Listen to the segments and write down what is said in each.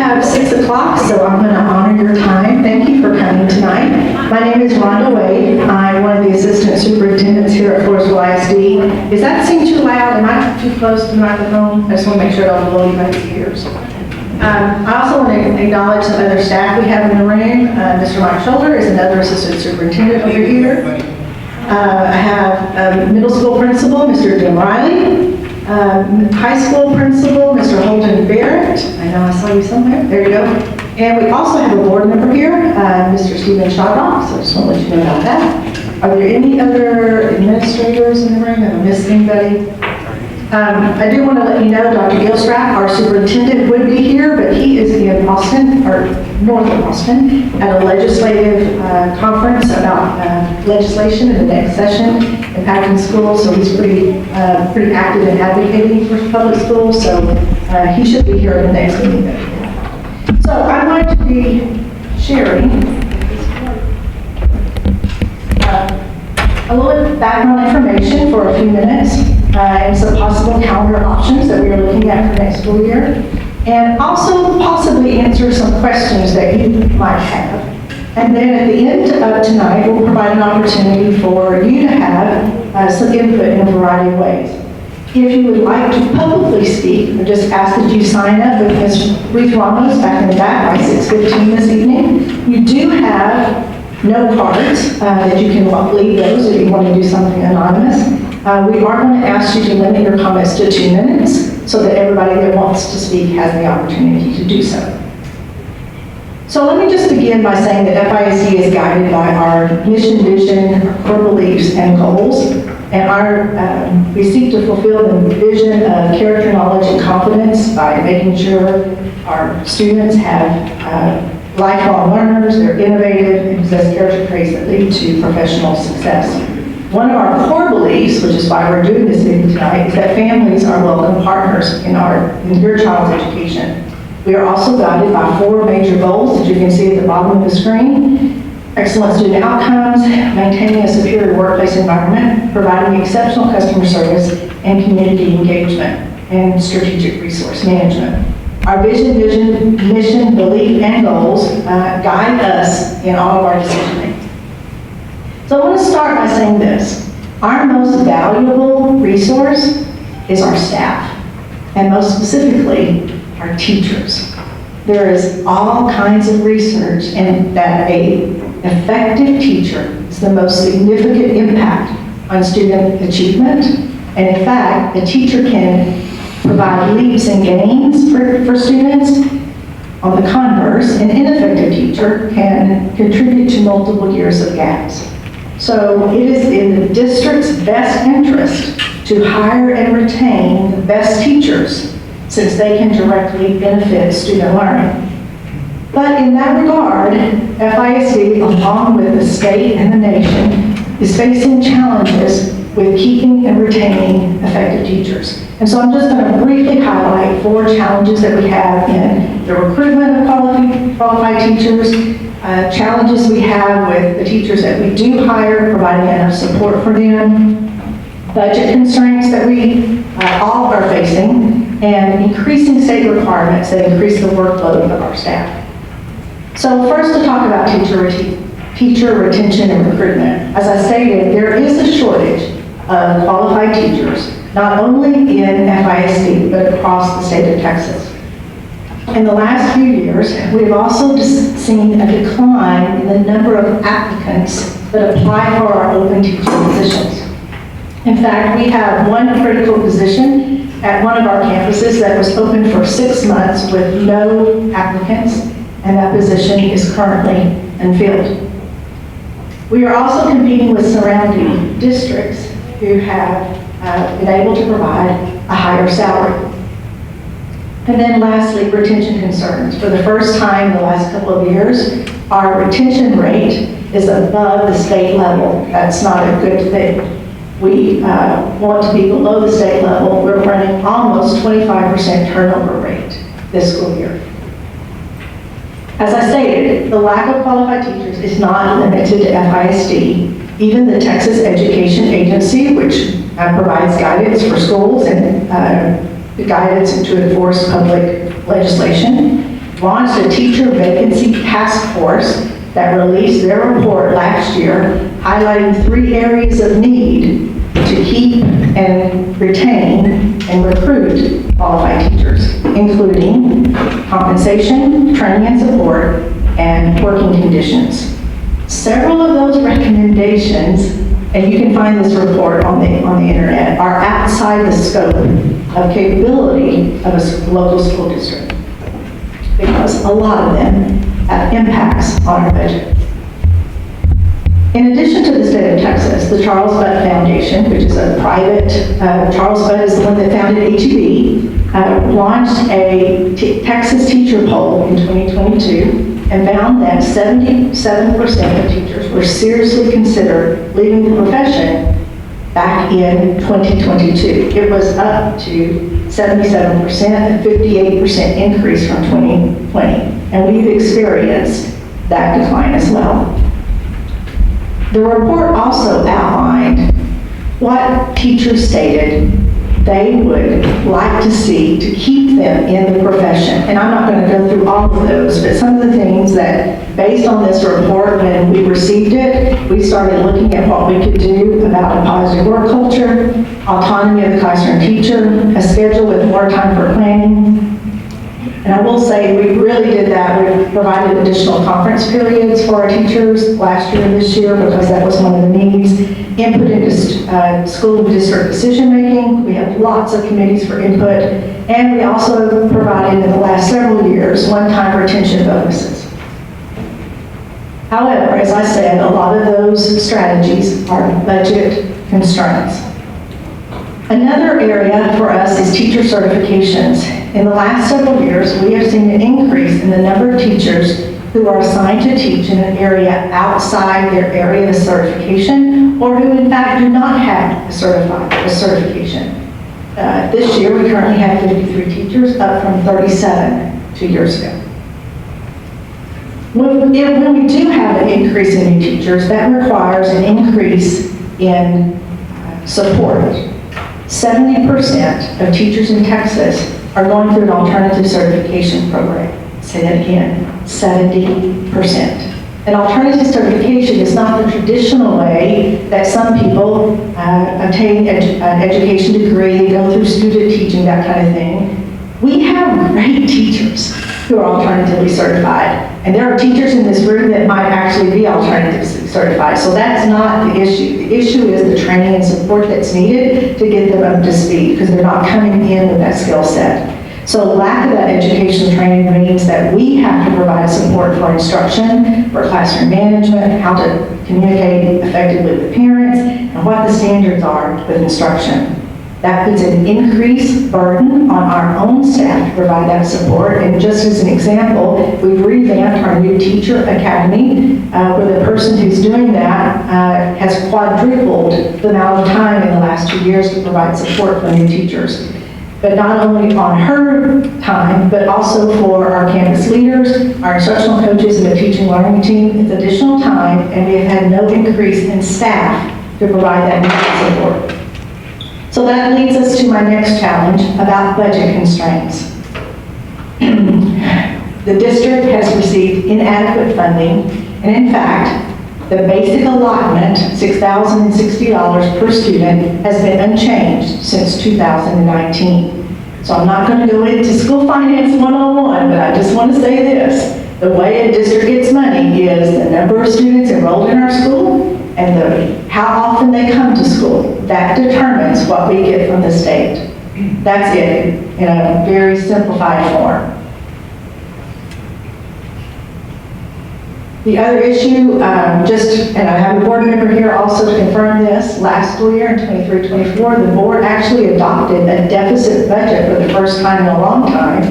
have 6 o'clock, so I'm going to honor your time. Thank you for coming tonight. My name is Rhonda Wade. I'm one of the assistant superintendents here at Floresville ISD. Is that seem too loud? Am I too close to the microphone? I just want to make sure I don't blow anybody's ears. I also want to acknowledge some other staff we have in the room. Mr. Mike Shoulder is another assistant superintendent over here. I have middle school principal, Mr. Jim Riley. High school principal, Mr. Holden Barrett. I know I saw you somewhere. There you go. And we also have a board member here, Mr. Stephen Shadrock, so I just want to let you know about that. Are there any other administrators in the room? Have I missed anybody? I do want to let you know Dr. Gilstrap, our superintendent, would be here, but he is in Boston, or north of Boston, at a legislative conference about legislation in the next session impacting schools, so he's pretty active in advocating for public schools, so he should be here in the next meeting. So I'm going to be sharing a little background information for a few minutes and some possible calendar options that we are looking at for next school year, and also possibly answer some questions that you might have. And then at the end of tonight, we'll provide an opportunity for you to have some input in a variety of ways. If you would like to publicly speak, I just ask that you sign up with Ms. Ruth Ramos back in the back by 6:15 this evening. You do have note cards that you can leave those if you want to do something anonymous. We are going to ask you to limit your comments to 2 minutes so that everybody that wants to speak has the opportunity to do so. So let me just begin by saying that FISD is guided by our mission, vision, our core beliefs, and goals. And we seek to fulfill the vision of character, knowledge, and confidence by making sure our students have lifelong learners, they're innovative, and possess character traits that lead to professional success. One of our core beliefs, which is why we're doing this meeting tonight, is that families are welcome partners in your child's education. We are also guided by 4 major goals that you can see at the bottom of the screen: excellent student outcomes, maintaining a superior workplace environment, providing exceptional customer service, and community engagement, and strategic resource management. Our vision, mission, belief, and goals guide us in all of our decision making. So I want to start by saying this. Our most valuable resource is our staff, and most specifically, our teachers. There is all kinds of research and that an effective teacher is the most significant impact on student achievement. And in fact, a teacher can provide leaps and gains for students. On the converse, an ineffective teacher can contribute to multiple years of gaps. So it is in the district's best interest to hire and retain the best teachers, since they can directly benefit student learning. But in that regard, FISD, along with the state and the nation, is facing challenges with keeping and retaining effective teachers. And so I'm just going to briefly highlight 4 challenges that we have in the recruitment of qualified teachers, challenges we have with the teachers that we do hire, providing enough support for them, budget constraints that we all are facing, and increasing state requirements that increase the workload of our staff. So first, to talk about teacher retention and recruitment. As I stated, there is a shortage of qualified teachers, not only in FISD, but across the state of Texas. In the last few years, we've also seen a decline in the number of applicants that apply for our open teaching positions. In fact, we have one critical position at one of our campuses that was open for 6 months with no applicants, and that position is currently unfilled. We are also competing with surrounding districts who have been able to provide a higher salary. And then lastly, retention concerns. For the first time in the last couple of years, our retention rate is above the state level. That's not a good thing. We want to be below the state level. We're running almost 25% turnover rate this school year. As I stated, the lack of qualified teachers is not limited to FISD. Even the Texas Education Agency, which provides guidance for schools and guidance to enforce public legislation, launched a teacher vacancy task force that released their report last year, highlighting 3 areas of need to keep and retain and recruit qualified teachers, including compensation, training and support, and working conditions. Several of those recommendations, and you can find this report on the internet, are outside the scope of capability of a local school district, because a lot of them have impacts on our budget. In addition to the state of Texas, the Charles Budd Foundation, which is a private, Charles Budd is the one that founded HEB, launched a Texas teacher poll in 2022 and found that 77% of teachers were seriously considered leaving the profession back in 2022. It was up to 77%, a 58% increase from 2020. And we've experienced that decline as well. The report also outlined what teachers stated they would like to see to keep them in the profession. And I'm not going to go through all of those, but some of the things that, based on this report, when we received it, we started looking at what we could do about a positive work culture, autonomy of the classroom teacher, a schedule with more time for planning. And I will say we really did that. We provided additional conference periods for our teachers last year and this year because that was one of the needs. Input into school and district decision making. We have lots of committees for input. And we also provided in the last several years one-time retention bonuses. However, as I said, a lot of those strategies are budget constraints. Another area for us is teacher certifications. In the last several years, we have seen an increase in the number of teachers who are assigned to teach in an area outside their area of certification, or who in fact do not have a certification. This year, we currently have 53 teachers, up from 37 2 years ago. When we do have an increase in new teachers, that requires an increase in support. 70% of teachers in Texas are going through an alternative certification program. Say that again, 70%. An alternative certification is not the traditional way that some people obtain an education degree, go through student teaching, that kind of thing. We have great teachers who are alternatively certified. And there are teachers in this room that might actually be alternatively certified. So that's not the issue. The issue is the training and support that's needed to get them up to speed, because they're not coming in with that skill set. So lack of that education training means that we have to provide support for instruction, for classroom management, how to communicate effectively with parents, and what the standards are with instruction. That puts an increased burden on our own staff to provide that support. And just as an example, we've revamped our new teacher academy, where the person who's doing that has quadrupled the amount of time in the last 2 years to provide support for new teachers. But not only on her time, but also for our campus leaders, our instructional coaches, and the teaching learning team. It's additional time, and we have had no increase in staff to provide that needed support. So that leads us to my next challenge about budget constraints. The district has received inadequate funding, and in fact, the basic allotment, $6,060 per student, has been unchanged since 2019. So I'm not going to go into school finance 101, but I just want to say this. The way a district gets money is the number of students enrolled in our school and how often they come to school. That determines what we get from the state. That's it in a very simplified form. The other issue, and I have a board member here also to confirm this, last school year in 23-24, the board actually adopted a deficit budget for the first time in a long time,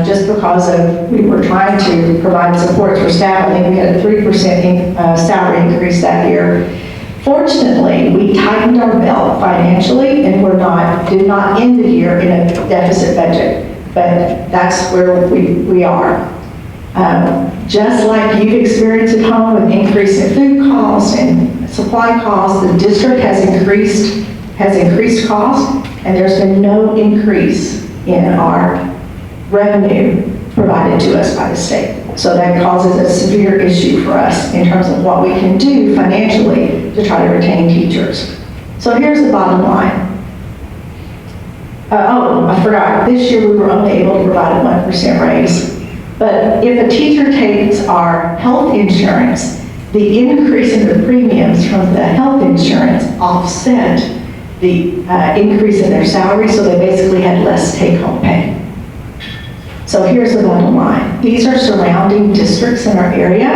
just because we were trying to provide support for staff. I think we had a 3% salary increase that year. Fortunately, we tightened our belt financially and did not end the year in a deficit budget, but that's where we are. Just like you've experienced at home with increase in food costs and supply costs, the district has increased costs, and there's been no increase in our revenue provided to us by the state. So that causes a severe issue for us in terms of what we can do financially to try to retain teachers. So here's the bottom line. I forgot, this year we were only able to provide a 1% raise. But if a teacher takes our health insurance, the increase in the premiums from the health insurance offset the increase in their salary, so they basically had less take-home pay. So here's the bottom line. These are surrounding districts in our area,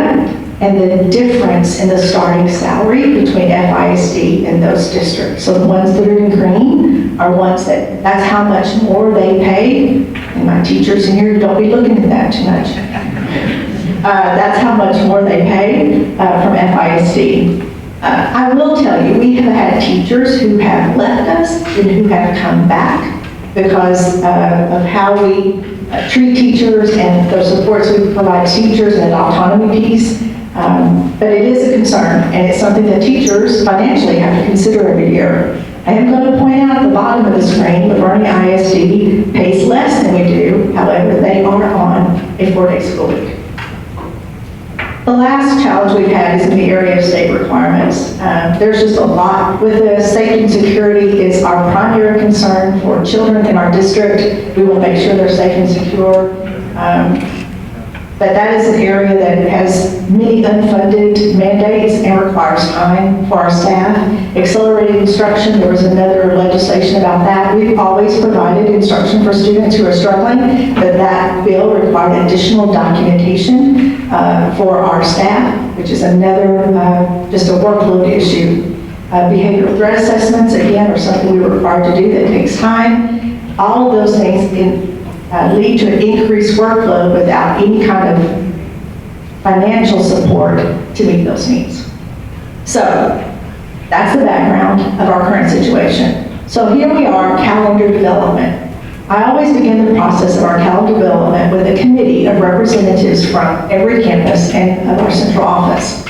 and the difference in the starting salary between FISD and those districts. So the ones that are in green are ones that's how much more they pay. And my teachers in here, don't be looking at that too much. That's how much more they pay from FISD. I will tell you, we have had teachers who have left us and who have come back because of how we treat teachers and the supports we provide teachers and the autonomy piece. But it is a concern, and it's something that teachers financially have to consider every year. I am going to point out at the bottom of the screen, Floresville ISD pays less than we do, however, they are on a 4-day school week. The last challenge we've had is in the area of state requirements. There's just a lot with this. Safety and security is our primary concern for children in our district. We will make sure they're safe and secure. But that is an area that has many unfunded mandates and requires time for our staff. Accelerated instruction, there was another legislation about that. We've always provided instruction for students who are struggling, but that bill required additional documentation for our staff, which is another, just a workload issue. Behavioral threat assessments, again, are something we were required to do that takes time. All of those things lead to an increased workload without any kind of financial support to meet those needs. So that's the background of our current situation. So here we are, calendar development. I always begin the process of our calendar development with a committee of representatives from every campus and of our central office.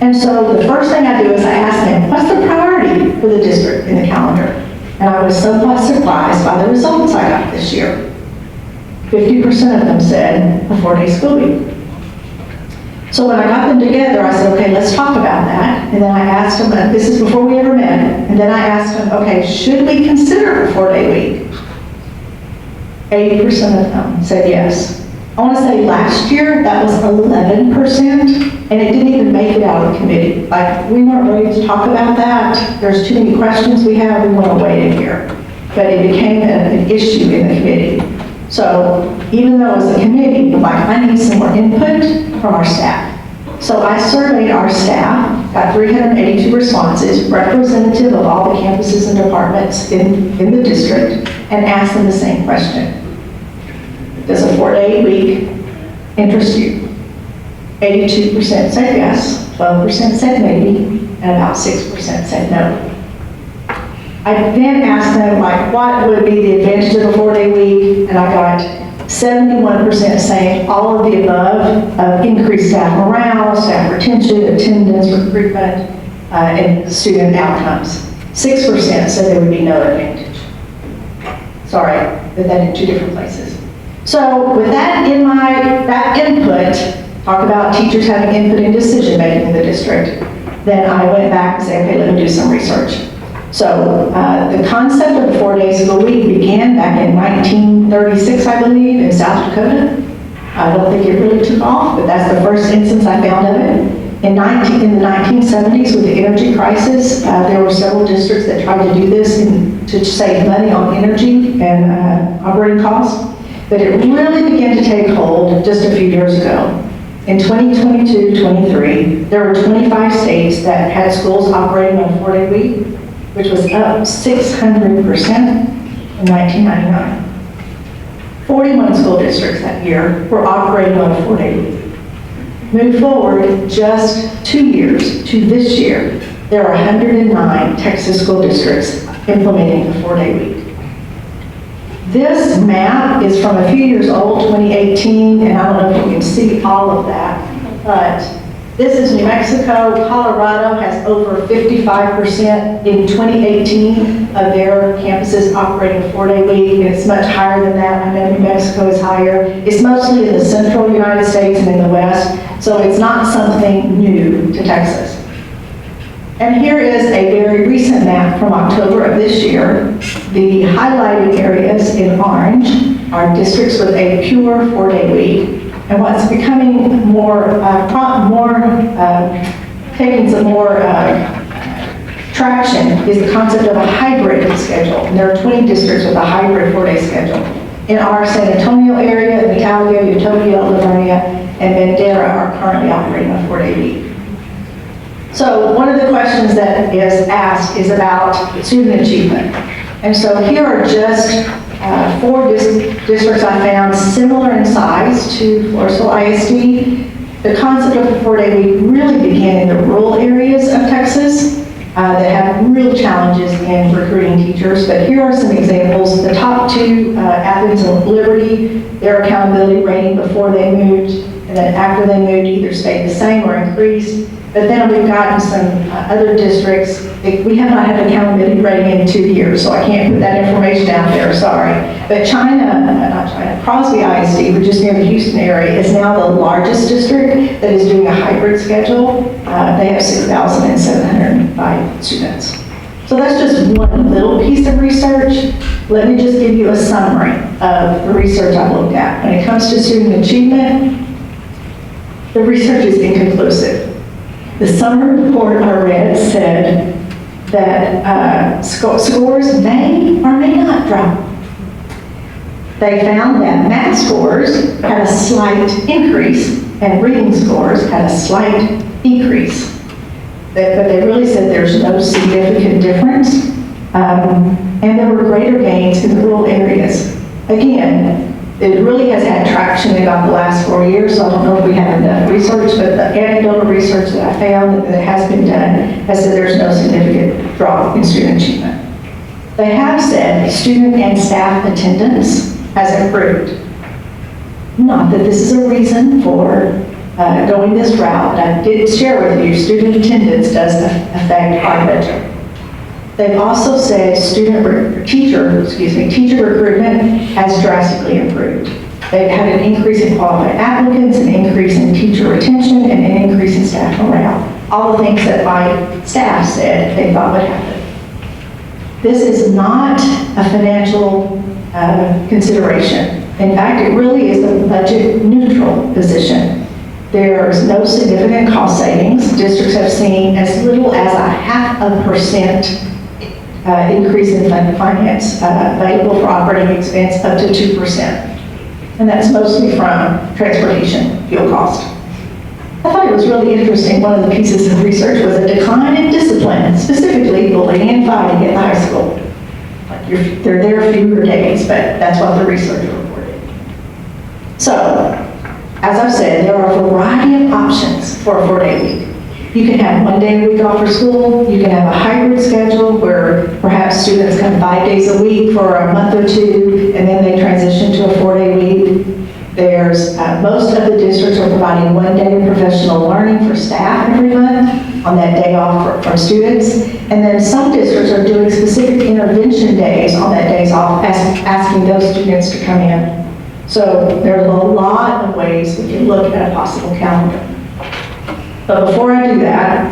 And so the first thing I do is I ask them, what's the priority for the district in the calendar? And I was somewhat surprised by the results I got this year. 50% of them said a 4-day school week. So when I got them together, I said, okay, let's talk about that. And then I asked them, this is before we ever met, and then I asked them, okay, should we consider a 4-day week? 80% of them said yes. I want to say last year, that was 11%, and it didn't even make it out of the committee. Like, we weren't ready to talk about that. There's too many questions we have, we want to wait in here. But it became an issue in the committee. So even though it was a committee, like, I need some more input from our staff. So I surveyed our staff, got 382 responses, representative of all the campuses and departments in the district, and asked them the same question. Does a 4-day week interest you? 82% said yes, 12% said maybe, and about 6% said no. I then asked them, like, what would be the advantage of a 4-day week? And I got 71% saying all of the above, increased staff morale, staff retention, attendance, recruitment, and student outcomes. 6% said there would be no advantage. Sorry, put that in two different places. So with that in that input, talk about teachers having input in decision making in the district, then I went back and said, okay, let me do some research. So the concept of the 4-day school week began back in 1936, I believe, in South Dakota. I don't think it really took off, but that's the first instance I found of it. In the 1970s, with the energy crisis, there were several districts that tried to do this to save money on energy and operating costs. But it really began to take hold just a few years ago. In 2022-23, there were 25 states that had schools operating on a 4-day week, which was up 600% in 1999. 41 school districts that year were operating on a 4-day week. Move forward just 2 years to this year, there are 109 Texas school districts implementing the 4-day week. This map is from a few years old, 2018, and I don't know if you can see all of that, but This is New Mexico. Colorado has over 55% in 2018 of their campuses operating a 4-day week. It's much higher than that. I know New Mexico is higher. It's mostly in the central United States and in the West, so it's not something new to Texas. And here is a very recent map from October of this year. The highlighted areas in orange are districts with a pure 4-day week. And what's becoming taking some more traction is the concept of a hybrid schedule. And there are 20 districts with a hybrid 4-day schedule. In our San Antonio area, Visalia, Utopia, Livonia, and Bandera are currently operating a 4-day week. So one of the questions that is asked is about student achievement. And so here are just 4 districts I found similar in size to Floresville ISD. The concept of the 4-day week really began in the rural areas of Texas that have real challenges in recruiting teachers. But here are some examples. The top 2, Athens and Liberty, their accountability rating before they moved, and then after they moved either stayed the same or increased. But then we've gotten some other districts. We have not had accountability rating in 2 years, so I can't put that information out there, sorry. But Crosby ISD, which is near the Houston area, is now the largest district that is doing a hybrid schedule. They have 6,705 students. So that's just one little piece of research. Let me just give you a summary of the research I looked at. When it comes to student achievement, the research is inconclusive. The summary report I read said that scores may or may not drop. They found that math scores had a slight increase and reading scores had a slight decrease. But they really said there's no significant difference. And there were greater gains in the rural areas. Again, it really has had traction in about the last 4 years, so I don't know if we have enough research, but the anecdotal research that I found that has been done has said there's no significant drop in student achievement. They have said student and staff attendance has improved. Not that this is a reason for going this route, but I did share with you student attendance does affect our budget. They've also said teacher recruitment has drastically improved. They've had an increase in qualified applicants, an increase in teacher retention, and an increase in staff morale. All the things that my staff said they thought would happen. This is not a financial consideration. In fact, it really is a budget neutral position. There's no significant cost savings. Districts have seen as little as a 0.5% increase in finance available for operating expense up to 2%. And that's mostly from transportation, fuel cost. I thought it was really interesting. One of the pieces of research was a decline in discipline, specifically bullying and fighting at the high school. Like they're there fewer days, but that's what the research reported. So, as I've said, there are a variety of options for a 4-day week. You can have 1 day a week off for school. You can have a hybrid schedule where perhaps students come 5 days a week for a month or 2, and then they transition to a 4-day week. There's most of the districts are providing 1 day of professional learning for staff every month on that day off for students. And then some districts are doing specific intervention days on that days off, asking those students to come in. So there's a lot of ways we can look at a possible calendar. But before I do that,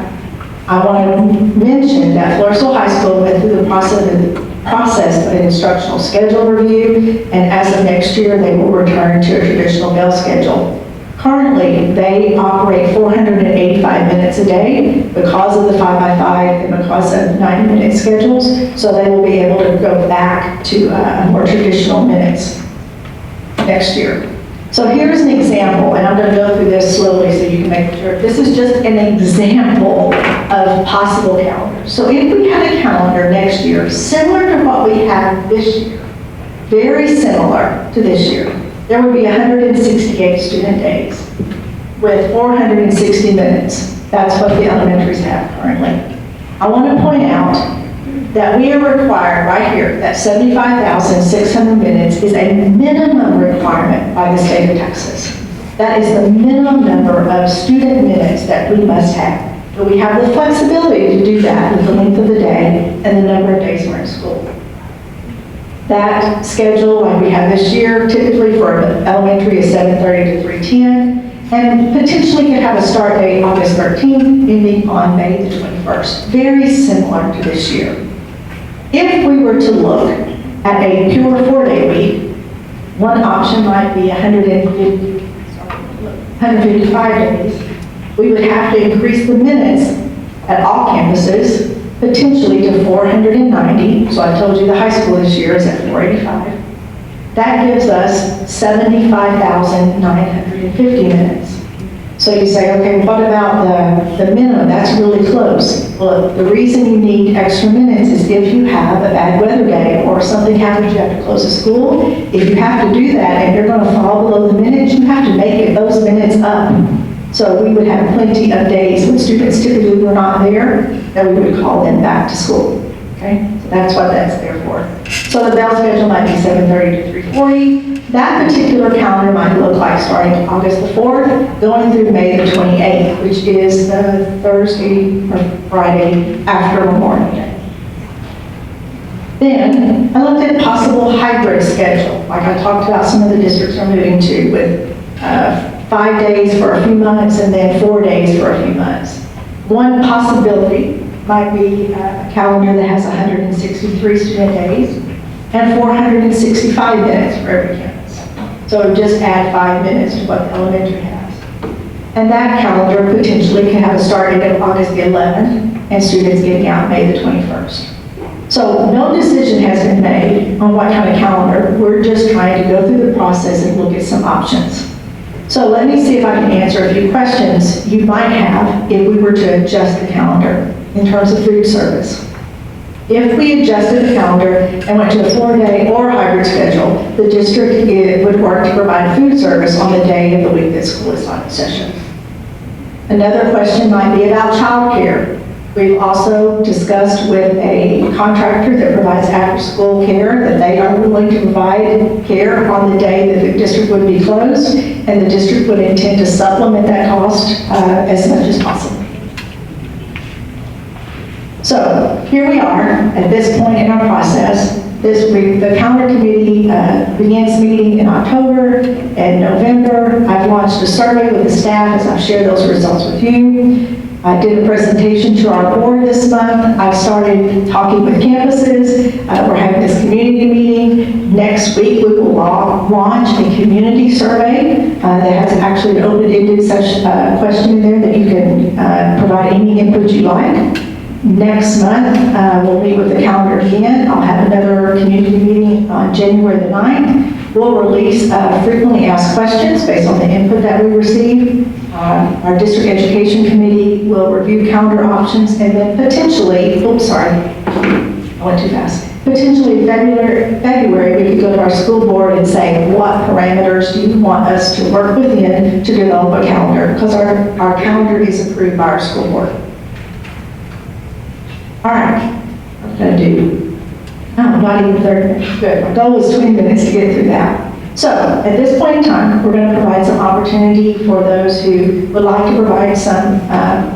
I want to mention that Floresville High School went through the process of an instructional schedule review, and as of next year, they will return to a traditional bell schedule. Currently, they operate 485 minutes a day because of the 5x5 and because of 90-minute schedules, so they will be able to go back to more traditional minutes next year. So here's an example, and I'm going to go through this slowly so you can make sure. This is just an example of possible calendars. So if we had a calendar next year similar to what we have this year, very similar to this year, there would be 168 student days with 460 minutes. That's what the elementaries have currently. I want to point out that we are required right here, that 75,600 minutes is a minimum requirement by the state of Texas. That is the minimum number of student minutes that we must have. But we have the flexibility to do that with the length of the day and the number of days we're in school. That schedule, like we have this year, typically for elementary is 7:30 to 3:10, and potentially could have a start date August 13th, ending on May the 21st. Very similar to this year. If we were to look at a pure 4-day week, one option might be 155 days. We would have to increase the minutes at all campuses, potentially to 490. So I told you the high school this year is at 485. That gives us 75,950 minutes. So you say, okay, what about the minimum? That's really close. Well, the reason you need extra minutes is if you have a bad weather day or something happens, you have to close a school. If you have to do that and you're going to fall below the minutes, you have to make those minutes up. So we would have plenty of days when students typically were not there that we would call them back to school. Okay, so that's what that's there for. So the bell schedule might be 7:30 to 3:40. That particular calendar might look like starting August the 4th, going through May the 28th, which is the Thursday or Friday after Memorial Day. Then I looked at possible hybrid schedule, like I talked about some of the districts are moving to, with 5 days for a few months and then 4 days for a few months. One possibility might be a calendar that has 163 student days and 465 minutes for every campus. So just add 5 minutes to what the elementary has. And that calendar potentially can have a start date of August the 11th and students getting out May the 21st. So no decision has been made on what kind of calendar. We're just trying to go through the process and look at some options. So let me see if I can answer a few questions you might have if we were to adjust the calendar in terms of food service. If we adjusted the calendar and went to a 4-day or hybrid schedule, the district would work to provide food service on the day of the week that school is not in session. Another question might be about childcare. We've also discussed with a contractor that provides after-school care that they are willing to provide care on the day that the district would be closed, and the district would intend to supplement that cost as much as possible. So here we are at this point in our process. This week, the calendar committee begins meeting in October and November. I've launched a survey with the staff as I've shared those results with you. I did a presentation to our board this month. I've started talking with campuses. We're having this community meeting. Next week, we will launch a community survey that has actually an open-ended question in there that you can provide any input you like. Next month, we'll meet with the calendar again. I'll have another community meeting on January the 9th. We'll release frequently asked questions based on the input that we receive. Our district education committee will review calendar options, and then potentially, oops, sorry, I went too fast. Potentially in February, we could go to our school board and say, what parameters do you want us to work within to develop a calendar? Because our calendar is approved by our school board. All right, what I'm going to do, not even 30 minutes, good. My goal was 20 minutes to get through that. So at this point in time, we're going to provide some opportunity for those who would like to provide some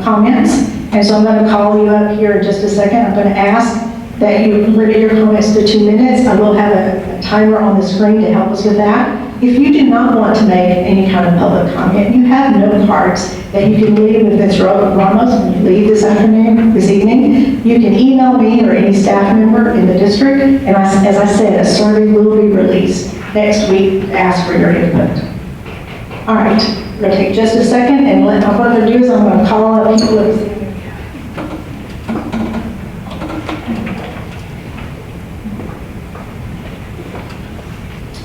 comments. And so I'm going to call you up here in just a second. I'm going to ask that you limit your comments to 2 minutes. I will have a timer on the screen to help us with that. If you do not want to make any kind of public comment, you have note cards that you can leave with Ms. Ramos when you leave this evening. You can email me or any staff member in the district, and as I said, a survey will be released next week to ask for your input. All right, we're going to take just a second, and what I'm going to do is I'm going to call up people that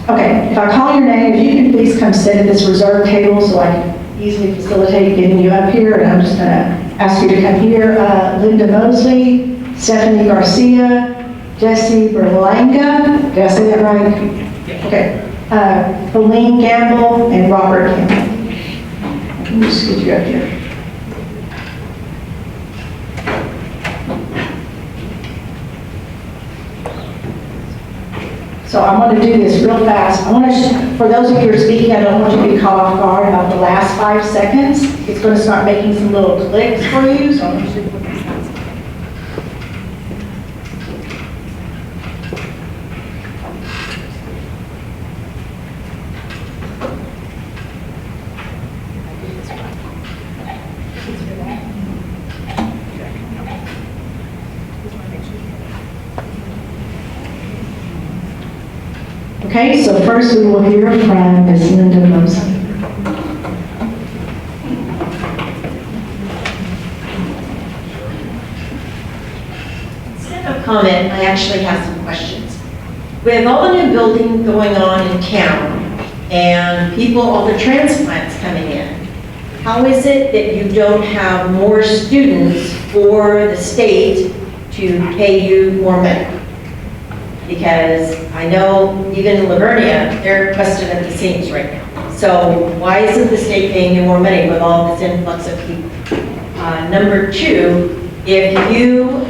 Okay, if I call your name, if you can please come sit at this reserve table so I can easily facilitate getting you up here, and I'm just going to ask you to come here. Linda Mosley, Stephanie Garcia, Jesse Berlanga, did I say that right? Okay. Pauline Gamble and Robert Campbell. Let me just get you up here. So I want to do this real fast. I want to For those of you who are speaking, I don't want you to be caught off guard about the last 5 seconds. It's going to start making some little clicks for you, so I want you to put this on. Okay, so first we will hear from Ms. Linda Mosley. Instead of comment, I actually have some questions. With all the new building going on in town and people, all the transplants coming in, how is it that you don't have more students for the state to pay you more money? Because I know even in Livonia, they're busted at the seams right now. So why isn't the state paying you more money with all this influx of people? Number two, if you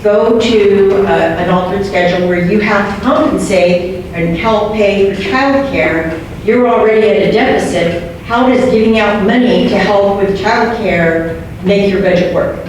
go to an altered schedule where you have to compensate and help pay for childcare, you're already at a deficit. How does giving out money to help with childcare make your budget work?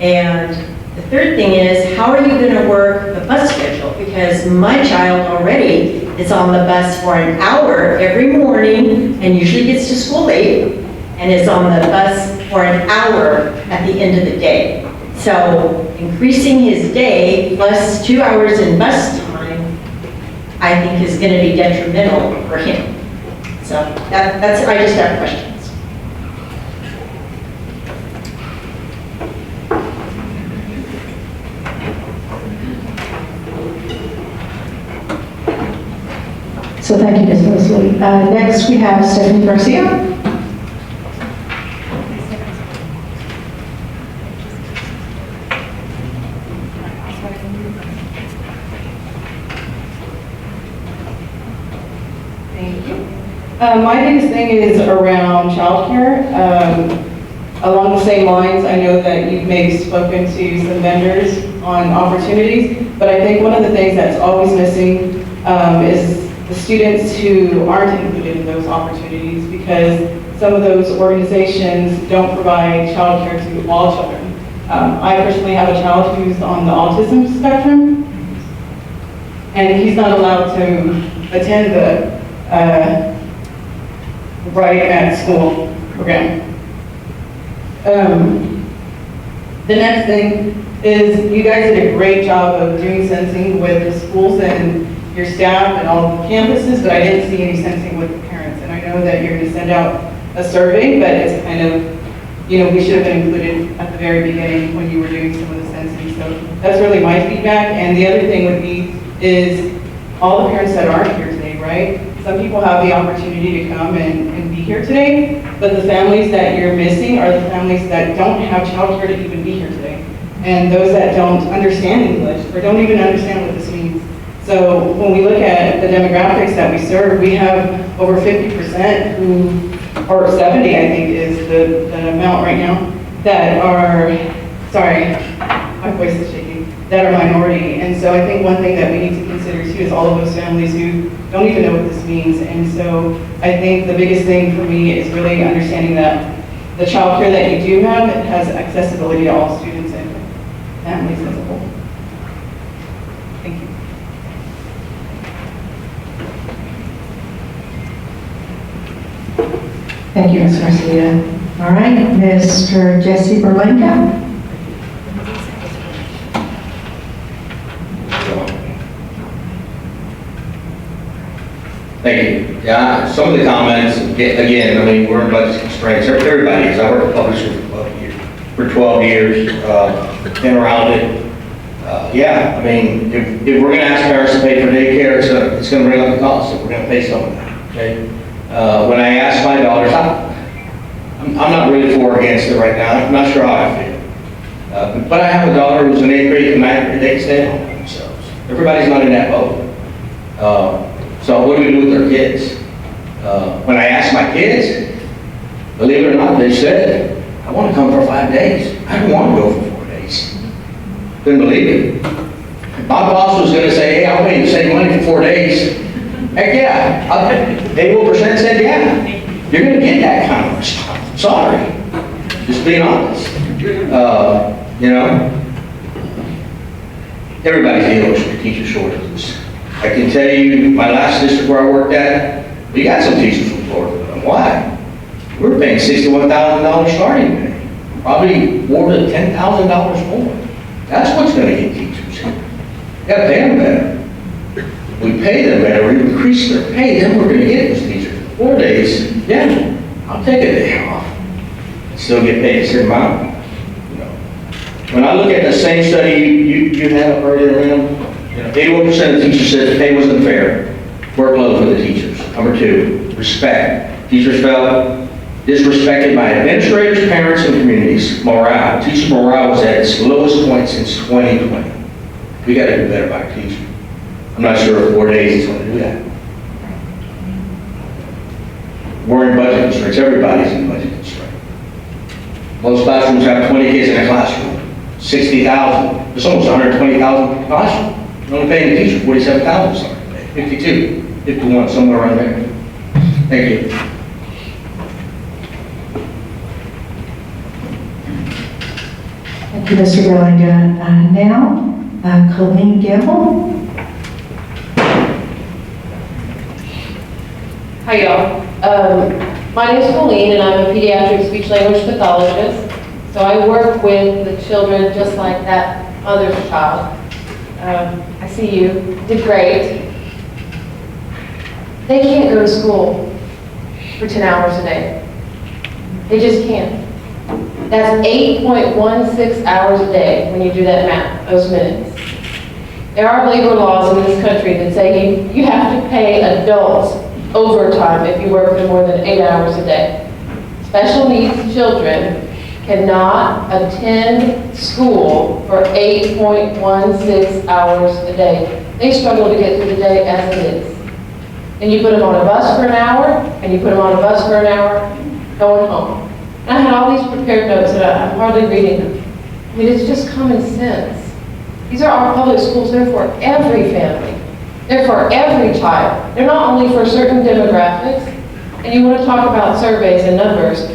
And the third thing is, how are you going to work the bus schedule? Because my child already is on the bus for an hour every morning and usually gets to school late and is on the bus for an hour at the end of the day. So increasing his day plus 2 hours in bus time, I think is going to be detrimental for him. So that's, I just have questions. So thank you, Ms. Mosley. Next we have Stephanie Garcia. Thank you. My biggest thing is around childcare. Along the same lines, I know that you've maybe spoken to some vendors on opportunities, but I think one of the things that's always missing is the students who aren't included in those opportunities, because some of those organizations don't provide childcare to all children. I personally have a child who's on the autism spectrum, and he's not allowed to attend the Right at School program. The next thing is you guys did a great job of doing sensing with the schools and your staff and all the campuses, but I didn't see any sensing with the parents. And I know that you're going to send out a survey, but it's kind of, you know, we should have been included at the very beginning when you were doing some of the sensing. So that's really my feedback. And the other thing would be is all the parents that aren't here today, right? Some people have the opportunity to come and be here today, but the families that you're missing are the families that don't have childcare to even be here today. And those that don't understand English or don't even understand what this means. So when we look at the demographics that we serve, we have over 50% who, or 70 I think is the amount right now, that are, sorry, my voice is shaking, that are minority. And so I think one thing that we need to consider too is all of those families who don't even know what this means. And so I think the biggest thing for me is really understanding that the child care that you do have, it has accessibility to all students and families as a whole. Thank you. Thank you, Ms. Garcia. All right, Mr. Jesse Berlenka. Thank you. Yeah, some of the comments, again, I mean, we're in budget constraints. Everybody is. I worked at publisher for 12 years, been around it. Yeah, I mean, if we're going to ask parents to pay for daycare, it's going to bring up the cost, so we're going to pay some of that, okay? When I asked my daughters, I'm not really for or against it right now. I'm not sure how I feel. But I have a daughter who's in 8th grade and 9th grade. They can stay at home by themselves. Everybody's not in that boat. So what do we do with our kids? When I asked my kids, believe it or not, they said, I want to come for 5 days. I don't want to go for 4 days. Couldn't believe it. My boss was going to say, hey, I'll pay you the same money for 4 days. Heck yeah. 81% said yeah. You're gonna get that kind of response. Sorry. Just being honest. You know, everybody's dealing with teacher shortages. I can tell you, my last district where I worked at, we got some teachers from Florida. Why? We're paying $61,000 starting pay. Probably more than $10,000 more. That's what's gonna get teachers here. You gotta pay them better. We pay them better, we increase their pay, then we're gonna get those teachers. 4 days, yeah, I'll take a day off. Still get paid a certain amount. You know. When I look at the same study you had up earlier, around, 81% of teachers said the pay wasn't fair. Workload for the teachers. Number 2, respect. Teachers felt disrespected by administrators, parents, and communities. Morale. Teacher morale was at its lowest point since 2020. We got to do better by teachers. I'm not sure if 4 days is going to do that. We're in budget constraints. Everybody's in budget constraints. Most classrooms have 20 kids in a classroom. 60,000. There's almost 120,000 per classroom. You're only paying the teacher 47,000. Sorry, 52, 51, somewhere around there. Thank you. Thank you, Mr. Burlingame. Now, Colleen Gamble. Hi, y'all. My name is Colleen, and I'm a pediatric speech-language pathologist. So I work with the children just like that other child. I see you. Did great. They can't go to school for 10 hours a day. They just can't. That's 8.16 hours a day when you do that math, those minutes. There are labor laws in this country that say you have to pay adults overtime if you work for more than 8 hours a day. Special needs children cannot attend school for 8.16 hours a day. They struggle to get through the day as it is. And you put them on a bus for an hour, and you put them on a bus for an hour, going home. And I had all these prepared notes, and I'm hardly reading them. I mean, it's just common sense. These are our public schools. They're for every family. They're for every child. They're not only for certain demographics. And you want to talk about surveys and numbers.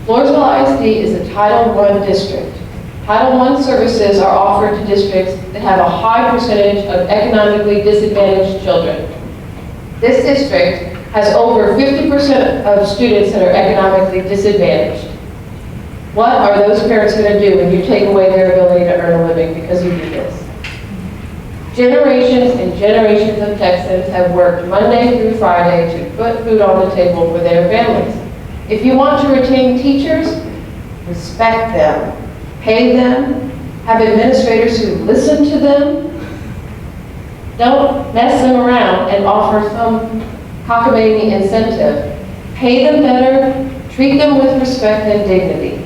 Floresville ISD is a Title I district. Title I services are offered to districts that have a high percentage of economically disadvantaged children. This district has over 50% of students that are economically disadvantaged. What are those parents going to do when you take away their ability to earn a living because you do this? Generations and generations of Texans have worked Monday through Friday to put food on the table for their families. If you want to retain teachers, respect them, pay them, have administrators who listen to them. Don't mess them around and offer some cockamamie incentive. Pay them better, treat them with respect and dignity.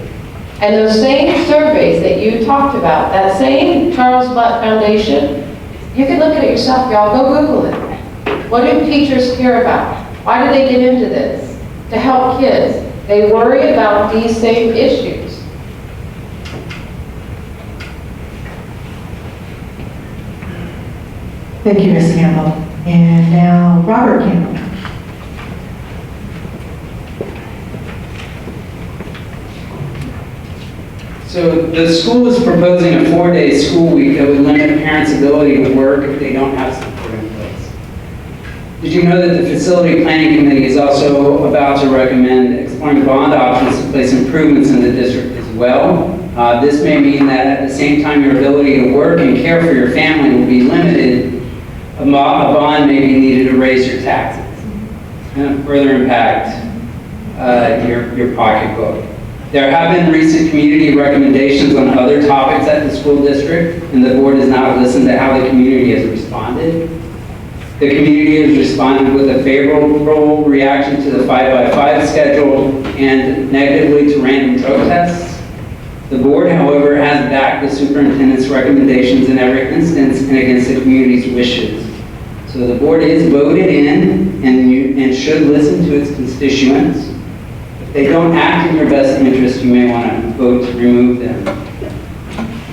And those same surveys that you talked about, that same Charles Butt Foundation, you can look at it yourself, y'all, go Google it. What do teachers care about? Why do they get into this? To help kids. They worry about these same issues. Thank you, Ms. Campbell. And now, Robert Campbell. So the school is proposing a 4-day school week that would limit parents' ability to work if they don't have support in place. Did you know that the Facility Planning Committee is also about to recommend exploring bond options to place improvements in the district as well? This may mean that at the same time your ability to work and care for your family will be limited, a bond may be needed to raise your taxes. It's going to further impact your pocketbook. There have been recent community recommendations on other topics at the school district, and the board has not listened to how the community has responded. The community has responded with a favorable reaction to the 5x5 schedule and negatively to random drug tests. The board, however, has backed the superintendent's recommendations in every instance and against the community's wishes. So the board is voted in and should listen to its constituents. If they don't act in your best interest, you may want to vote to remove them.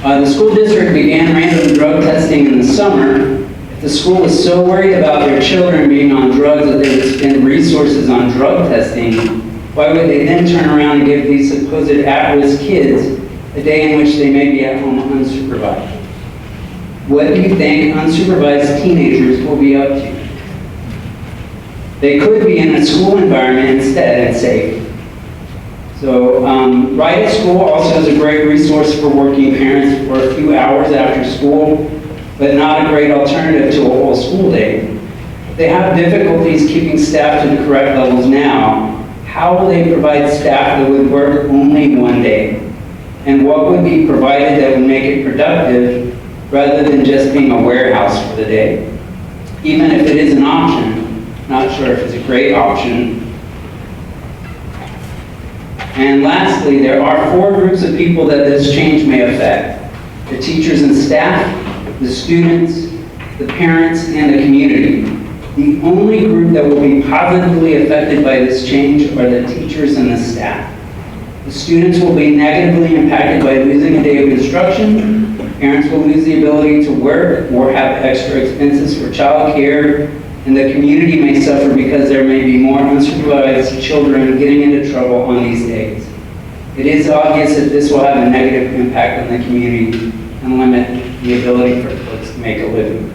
The school district began random drug testing in the summer. If The school is so worried about their children being on drugs that they would spend resources on drug testing. Why would they then turn around and give these supposed at-risk kids a day in which they may be at home unsupervised? What do you think unsupervised teenagers will be up to? They could be in a school environment instead and safe. So, Right at School also is a great resource for working parents for a few hours after school, but not a great alternative to a whole school day. They have difficulties keeping staff to the correct levels now. How will they provide staff that would work only one day? And what would be provided that would make it productive rather than just being a warehouse for the day? Even if it is an option, not sure if it's a great option. And lastly, there are 4 groups of people that this change may affect: the teachers and staff, the students, the parents, and the community. The only group that will be positively affected by this change are the teachers and the staff. The students will be negatively impacted by losing a day of instruction. Parents will lose the ability to work or have extra expenses for childcare, and the community may suffer because there may be more unsupervised children getting into trouble on these days. It is obvious that this will have a negative impact on the community and limit the ability for folks to make a living.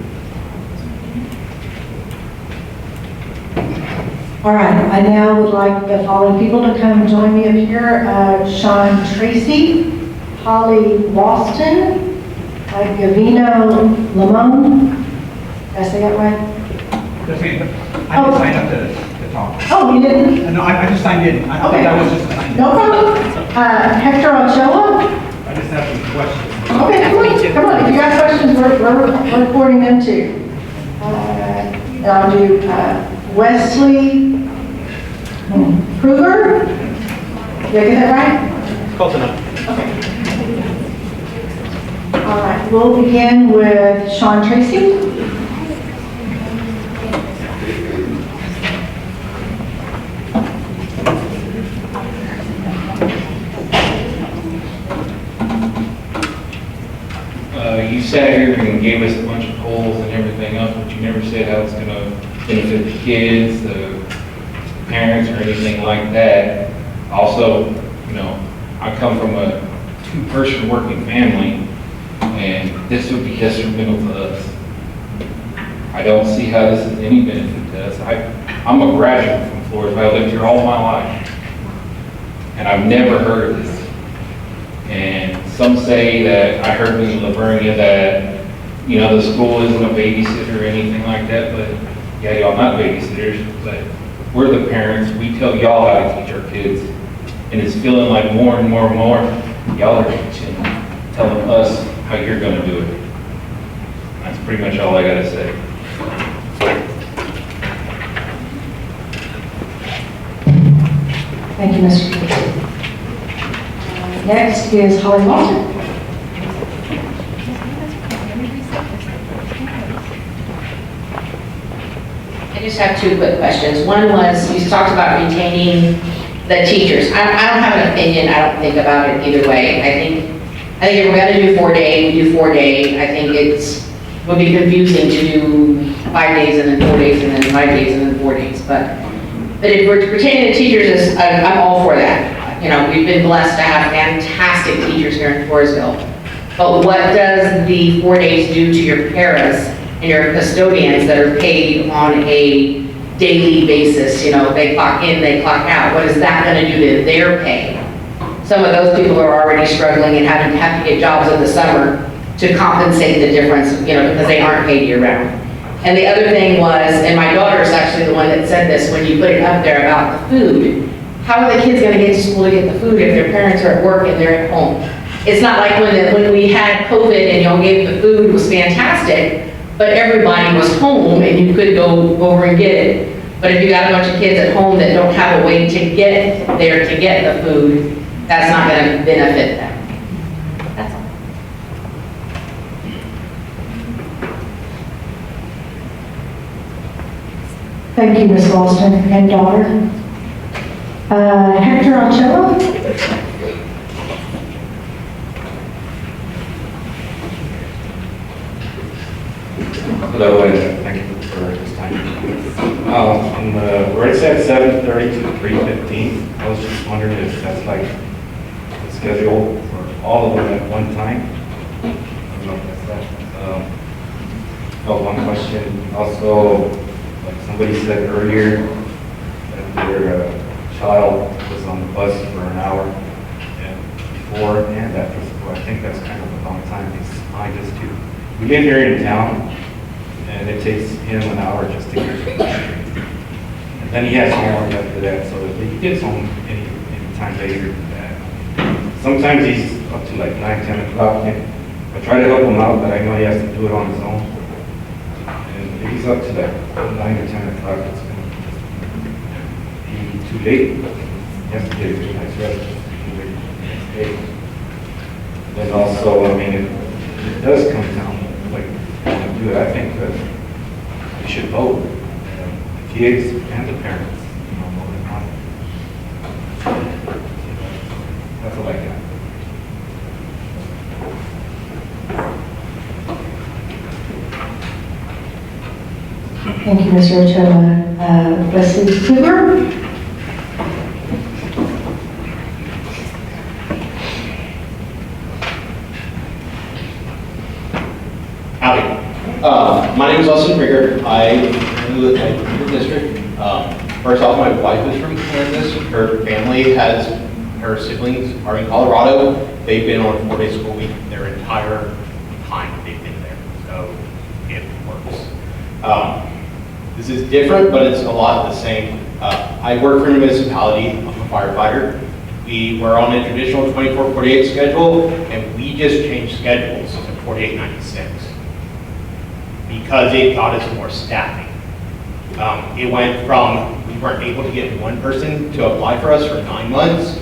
All right, I now would like the following people to come join me up here. Sean Tracy, Holly Walston, Gavino Lamone. Did I say that right? That's me. I didn't sign up to talk. Oh, you didn't? No, I just signed in. I thought Okay. that was just a sign in. No problem. Hector Ochoa. I just have some questions. Okay, come on. If you got questions, we're recording them too. And I'll do Wesley Kruger. Did I get that right? Close enough. All right, we'll begin with Sean Tracy. You sat here and gave us a bunch of polls and everything else, but you never said how it's going to benefit the kids, the parents, or anything like that. Also, I come from a 2-person working family, and this would be detrimental to us. I don't see how this is any benefit to us. I'm a graduate from Floresville. I lived here all my life, and I've never heard of this. And some say that, I heard in Lavernia that, the school isn't a babysitter or anything like that, but yeah, y'all not babysitters, but we're the parents. We tell y'all how to teach our kids. And it's feeling like more and more and more, y'all are teaching, telling us how you're gonna do it. That's pretty much all I gotta say. Thank you, Mr. Tracy. Next is Holly Walton. I just have 2 quick questions. One was, you talked about retaining the teachers. I don't have an opinion, I don't think about it either way. I think if we're gonna do 4-day, we do 4-day. I think would be confusing to do 5 days and then 4 days and then 5 days and then 4 days. But if we're retaining the teachers, I'm all for that. We've been blessed to have fantastic teachers here in Floresville. But what does the 4 days do to your paras and your custodians that are paid on a daily basis? They clock in, they clock out. What is that going to do to their pay? Some of those people are already struggling and have to get jobs in the summer to compensate the difference, because they aren't paid year round. And the other thing was, and my daughter is actually the one that said this when you put it up there about the food. How are the kids going to get to school to get the food if their parents are at work and they're at home? It's not like when we had COVID and y'all gave the food, it was fantastic, but everybody was home and you could go over and get it. But if you got a bunch of kids at home that don't have a way to get there to get the food, that's not going to benefit them. That's all. Thank you, Ms. Walston and daughter. Hector Ochoa. Hello, and thank you for this time. Where it said 7:30 to 3:15, I was just wondering if that's like the schedule for all of them at one time? I don't know if that's that. One question. Also, like somebody said earlier, that their child was on the bus for an hour and before and after school. I think that's kind of a long time. He's behind us too. We live here in town, and it takes him an hour just to get to the street. And then he has homework after that, so if he gets home any time later than that. Sometimes he's up to like 9, 10 o'clock, and I try to help him out, but I know he has to do it on his own. And if he's up to like 9 or 10 o'clock, it's going to be too late. He has to get a good night's rest just to do it the next day. Then also, I mean, if it does come down, like, do it, I think that we should vote, the kids and the parents, more than one. That's all I got. Thank you, Mr. Ochoa. Leslie Kluger? Howdy. My name is Leslie Krieger. I live in the district. First off, my wife is from Kansas. Her family has, her siblings are in Colorado. They've been on a 4-day school week their entire time they've been there. So it works. This is different, but it's a lot the same. I work for a municipality. I'm a firefighter. We were on a traditional 24-48 schedule, and we just changed schedules to 48-96 because it got us more staffing. It went from, we weren't able to get one person to apply for us for 9 months.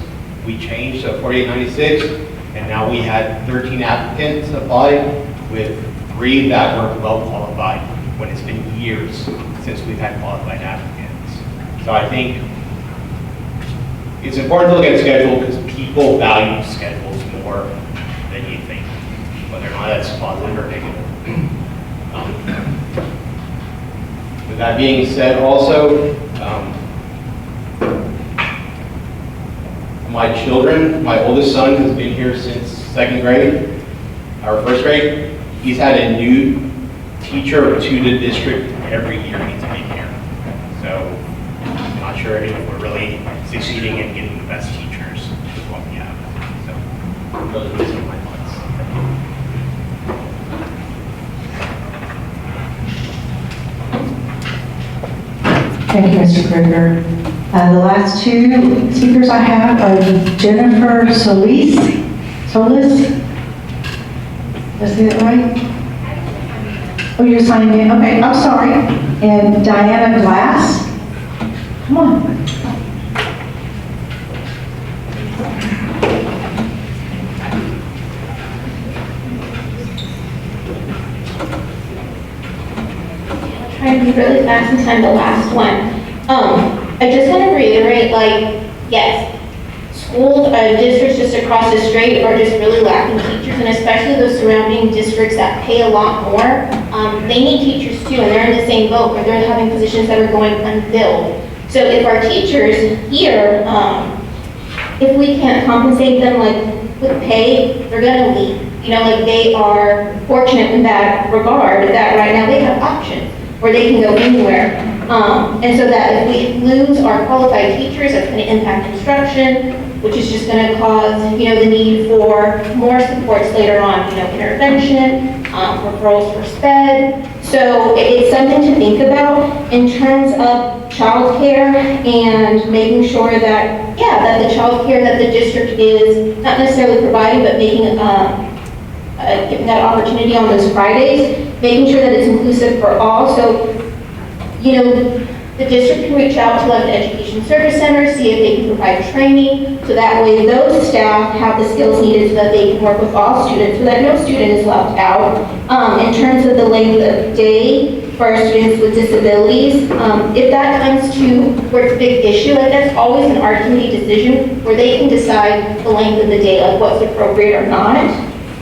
We changed to 48-96, and now we had 13 applicants apply with 3 that were well qualified when it's been years since we've had qualified applicants. So I think it's important to look at schedule because people value schedules more than you think, whether or not that's positive or negative. With that being said, also, my children, my oldest son has been here since 2nd grade, or 1st grade. He's had a new teacher to the district every year he's been here. So I'm not sure if we're really succeeding in getting the best teachers with what we have. So those are some of my thoughts. Thank you, Mr. Krieger. The last 2 speakers I have are Jennifer Solis. Did I say that right? Oh, you're signing in? Okay, I'm sorry. And Diana Glass. Come on. Try to be really fast since I'm the last one. I just want to reiterate, yes, schools, districts just across the street are just really lacking teachers, and especially those surrounding districts that pay a lot more. They need teachers too, and they're in the same boat where they're having positions that are going unfilled. So if our teachers here, if we can't compensate them with pay, they're gonna leave. They are fortunate in that regard that right now they have options where they can go anywhere. And so that if we lose our qualified teachers, that's going to impact instruction, which is just going to cause, the need for more supports later on, intervention, referrals for SPED. So it's something to think about in terms of childcare and making sure that, that the childcare that the district is not necessarily providing, but making giving that opportunity on those Fridays, making sure that it's inclusive for all. So, the district can reach out to the Education Service Center, see if they can provide training, so that way those staff have the skills needed so that they can work with all students, so that no student is left out. In terms of the length of day for our students with disabilities, if that comes to where it's a big issue, that's always an RTD decision where they can decide the length of the day, what's appropriate or not.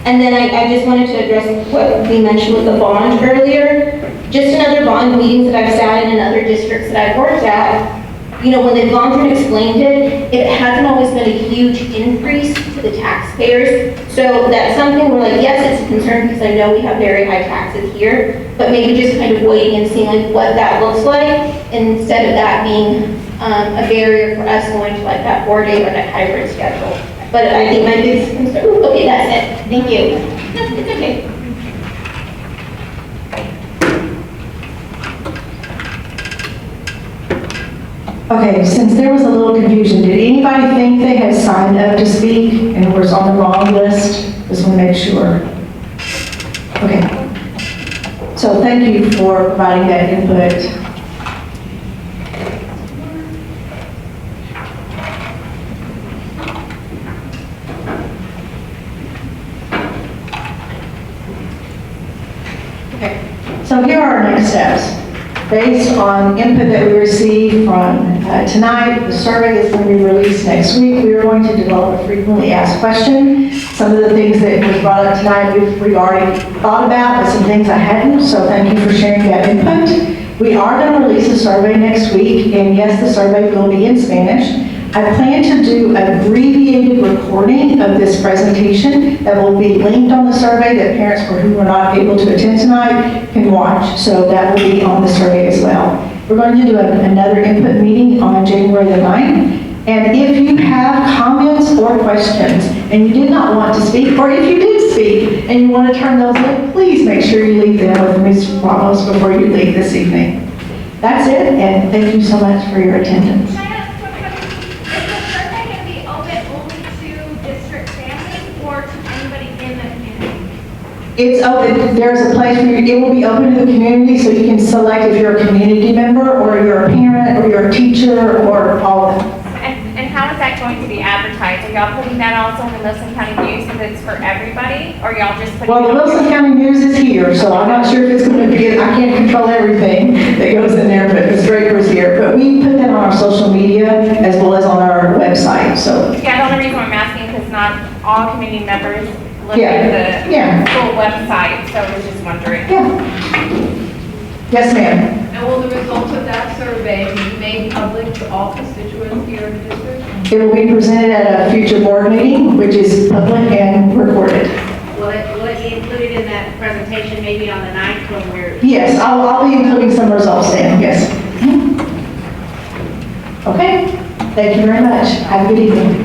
And then I just wanted to address what we mentioned with the bond earlier. Just in other bond meetings that I've sat in other districts that I've worked at, you know, when they've gone through and explained it, it hasn't always been a huge increase to the taxpayers. So that's something we're like, yes, it's a concern because I know we have very high taxes here, but maybe just kind of waiting and seeing like what that looks like instead of that being a barrier for us going to like that 4-day or that hybrid schedule. But I think my biggest concern, ooh, okay, that's it. Thank you. No, it's okay. Okay, since there was a little confusion, did anybody think they had signed up to speak and was on the wrong list? Just want to make sure. Okay. So thank you for providing that input. Okay. So here are our next steps. Based on input that we received from tonight, the survey is going to be released next week. We are going to develop a frequently asked question. Some of the things that was brought up tonight we already thought about, but some things I hadn't, so thank you for sharing that input. We are going to release a survey next week, and yes, the survey will be in Spanish. I plan to do an abbreviated recording of this presentation that will be linked on the survey that parents who were not able to attend tonight can watch. So that will be on the survey as well. We're going to do another input meeting on January the 9th. And if you have comments or questions and you did not want to speak, or if you did speak and you want to turn those in, please make sure you leave them with Ms. Ramos before you leave this evening. That's it, and thank you so much for your attendance. It's open, there's a place for you, it will be open to the community, so you can select if you're a community member, or you're a parent, or you're a teacher, or all of them. And how is that going to be advertised? Are y'all putting that also in the Wilson County News so that it's for everybody, or y'all just putting Well, the it on? Wilson County News is here, so I'm not sure if it's going to be, I can't control everything that goes in there, but Ms. Draper's here. But we put that on our social media, as well as on our website, so. Yeah, the only reason I'm asking is because not all community members look Yeah, at the yeah. full website, so I was just wondering. Yeah. Yes, ma'am. And will the results of that survey be made public to all constituents here in the district? It will be presented at a future board meeting, which is public and recorded. Will it be included in that presentation maybe on the 9th when we're... Yes, I'll be including some results then, yes. Okay, thank you very much. Have a good evening.